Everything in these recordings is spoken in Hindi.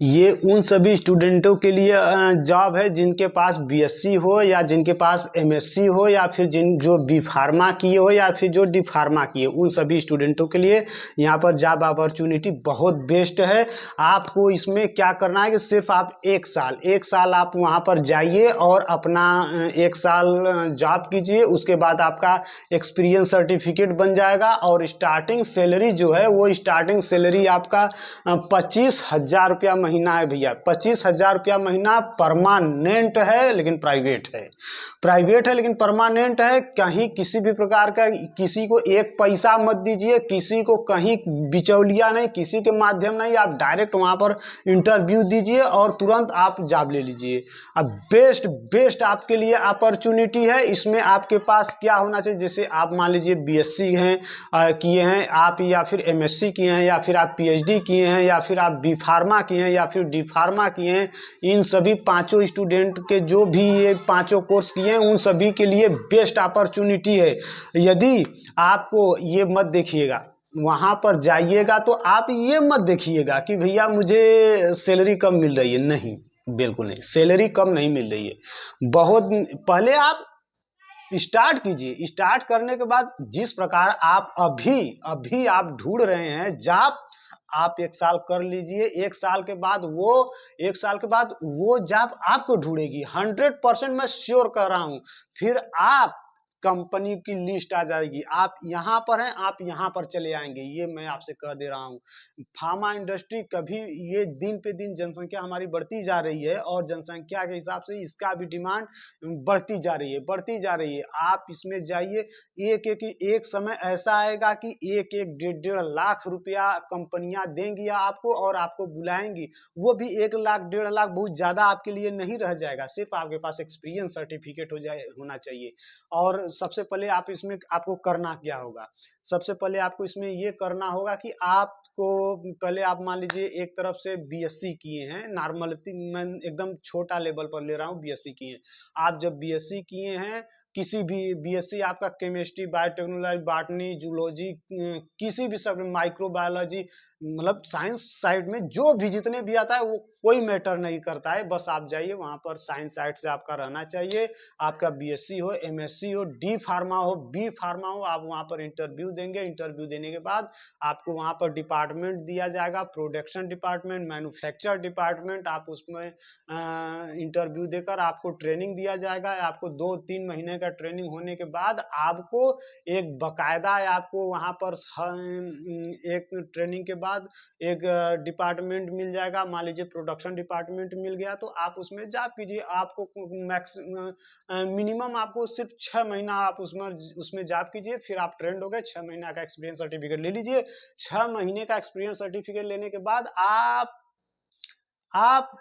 ये उन सभी स्टूडेंटों के लिए जॉब है जिनके पास बीएससी हो या जिनके पास एमएससी हो या फिर जो बी फार्मा किए हो या फिर जो डी फार्मा किए, उन सभी स्टूडेंटों के लिए यहाँ पर जॉब अपॉर्चुनिटी बहुत बेस्ट है। आपको इसमें क्या करना है कि सिर्फ आप एक साल आप वहाँ पर जाइए और अपना 1 साल जॉब कीजिए। उसके बाद आपका एक्सपीरियंस सर्टिफिकेट बन जाएगा और स्टार्टिंग सैलरी जो है वो स्टार्टिंग सैलरी आपका 25,000 रुपया महीना है भैया। 25,000 रुपया महीना परमानेंट है, लेकिन प्राइवेट है लेकिन परमानेंट है। कहीं किसी भी प्रकार का किसी को एक पैसा मत दीजिए, किसी को कहीं बिचौलिया नहीं, किसी के माध्यम नहीं, आप डायरेक्ट वहां पर इंटरव्यू दीजिए और तुरंत आप जॉब ले लीजिए। अब बेस्ट आपके लिए अपॉर्चुनिटी है। इसमें आपके पास क्या होना चाहिए, जैसे आप मान लीजिए बीएससी हैं किए हैं आप, या फिर एमएससी किए हैं, या फिर आप पीएचडी किए हैं, या फिर आप बी फार्मा किए हैं, या फिर डी फार्मा किए हैं। इन सभी पांचों स्टूडेंट के जो भी ये पांचों कोर्स किए हैं उन सभी के लिए बेस्ट अपॉर्चुनिटी है। यदि आपको ये मत देखिएगा, वहां पर जाइएगा तो आप ये मत देखिएगा कि भैया मुझे सैलरी कम मिल रही है, नहीं, बिल्कुल नहीं, सैलरी कम नहीं मिल रही है। बहुत पहले आप स्टार्ट कीजिए। स्टार्ट करने के बाद जिस प्रकार आप अभी आप ढूंढ रहे हैं जॉब, आप 1 साल कर लीजिए। 1 साल के बाद वो जॉब आपको ढूंढेगी। 100% मैं श्योर कर रहा हूं। फिर आप कंपनी की लिस्ट आ जाएगी, आप यहाँ पर हैं, आप यहाँ पर चले आएंगे, ये मैं आपसे कह दे रहा हूँ। फार्मा इंडस्ट्री कभी, ये दिन पे दिन जनसंख्या हमारी बढ़ती जा रही है और जनसंख्या के हिसाब से इसका भी डिमांड बढ़ती जा रही है। आप इसमें जाइए। एक समय ऐसा आएगा कि 1-1 1.5 लाख रुपया कंपनियां देंगी आपको और आपको बुलाएंगी। वो भी 1 लाख 1.5 लाख बहुत ज्यादा आपके लिए नहीं रह जाएगा। सिर्फ आपके पास एक्सपीरियंस सर्टिफिकेट होना चाहिए। और सबसे पहले आप इसमें आपको करना क्या होगा, सबसे पहले आपको इसमें ये करना होगा कि आपको पहले, आप मान लीजिए एक तरफ से बीएससी किए हैं, नॉर्मल, मैं एकदम छोटा लेवल पर ले रहा हूँ, बीएससी किए हैं। आप जब बीएससी किए हैं, किसी भी बीएससी आपका केमिस्ट्री, बायोटेक्नोलॉजी, बॉटनी, जूलॉजी, किसी भी सब, माइक्रोबायोलॉजी, मतलब साइंस साइड में जो भी जितने भी आता है वो कोई मैटर नहीं करता है। बस आप जाइए वहां पर, साइंस साइड से आपका रहना चाहिए। आपका बीएससी हो, एमएससी हो, डी फार्मा हो, बी फार्मा हो, आप वहां पर इंटरव्यू देंगे। इंटरव्यू देने के बाद आपको वहां पर डिपार्टमेंट दिया जाएगा, प्रोडक्शन डिपार्टमेंट, मैन्युफैक्चर डिपार्टमेंट। आप उसमें इंटरव्यू देकर आपको ट्रेनिंग दिया जाएगा। आपको 2-3 महीने का ट्रेनिंग होने के बाद आपको एक बकायदा, आपको वहां पर एक ट्रेनिंग के बाद एक डिपार्टमेंट मिल जाएगा। मान लीजिए प्रोडक्शन डिपार्टमेंट मिल गया तो आप उसमें जॉब कीजिए। आपको मिनिमम आपको सिर्फ 6 महीना आप उसमें जॉब कीजिए। फिर आप ट्रेंड हो गए, 6 महीना का एक्सपीरियंस सर्टिफिकेट ले लीजिए। 6 महीने का एक्सपीरियंस सर्टिफिकेट लेने के बाद आप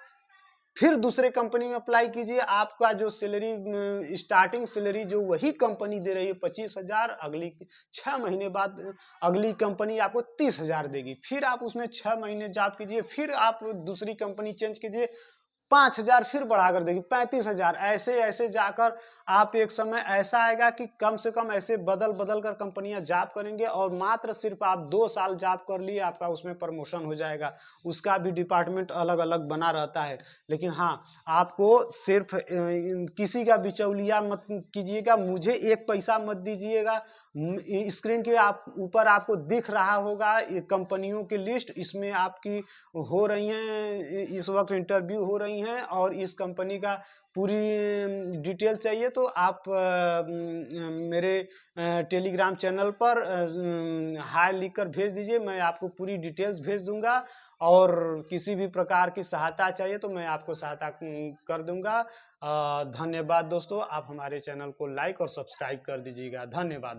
फिर दूसरे कंपनी में अप्लाई कीजिए। आपका जो सैलरी, स्टार्टिंग सैलरी जो वही कंपनी दे रही है 25,000, अगली 6 महीने बाद अगली कंपनी आपको 30,000 देगी। फिर आप उसमें 6 महीने जॉब कीजिए, फिर आप दूसरी कंपनी चेंज कीजिए, 5,000 फिर बढ़ा कर देगी 35,000। ऐसे ऐसे जाकर आप एक समय ऐसा आएगा कि कम से कम ऐसे बदल बदल कर कंपनियां जॉब करेंगे और मात्र सिर्फ आप 2 साल जॉब कर लिए, आपका उसमें प्रमोशन हो जाएगा। उसका भी डिपार्टमेंट अलग अलग बना रहता है। लेकिन हाँ, आपको सिर्फ किसी का बिचौलिया मत कीजिएगा, मुझे एक पैसा मत दीजिएगा। स्क्रीन के ऊपर आपको दिख रहा होगा कंपनियों की लिस्ट, इसमें आपकी हो रही हैं, इस वक्त इंटरव्यू हो रही हैं और इस कंपनी का पूरी डिटेल चाहिए तो आप मेरे टेलीग्राम चैनल पर हाय लिखकर भेज दीजिए। मैं आपको पूरी डिटेल्स भेज दूंगा और किसी भी प्रकार की सहायता चाहिए तो मैं आपको सहायता कर दूंगा। धन्यवाद दोस्तों, आप हमारे चैनल को लाइक और सब्सक्राइब कर दीजिएगा। धन्यवाद।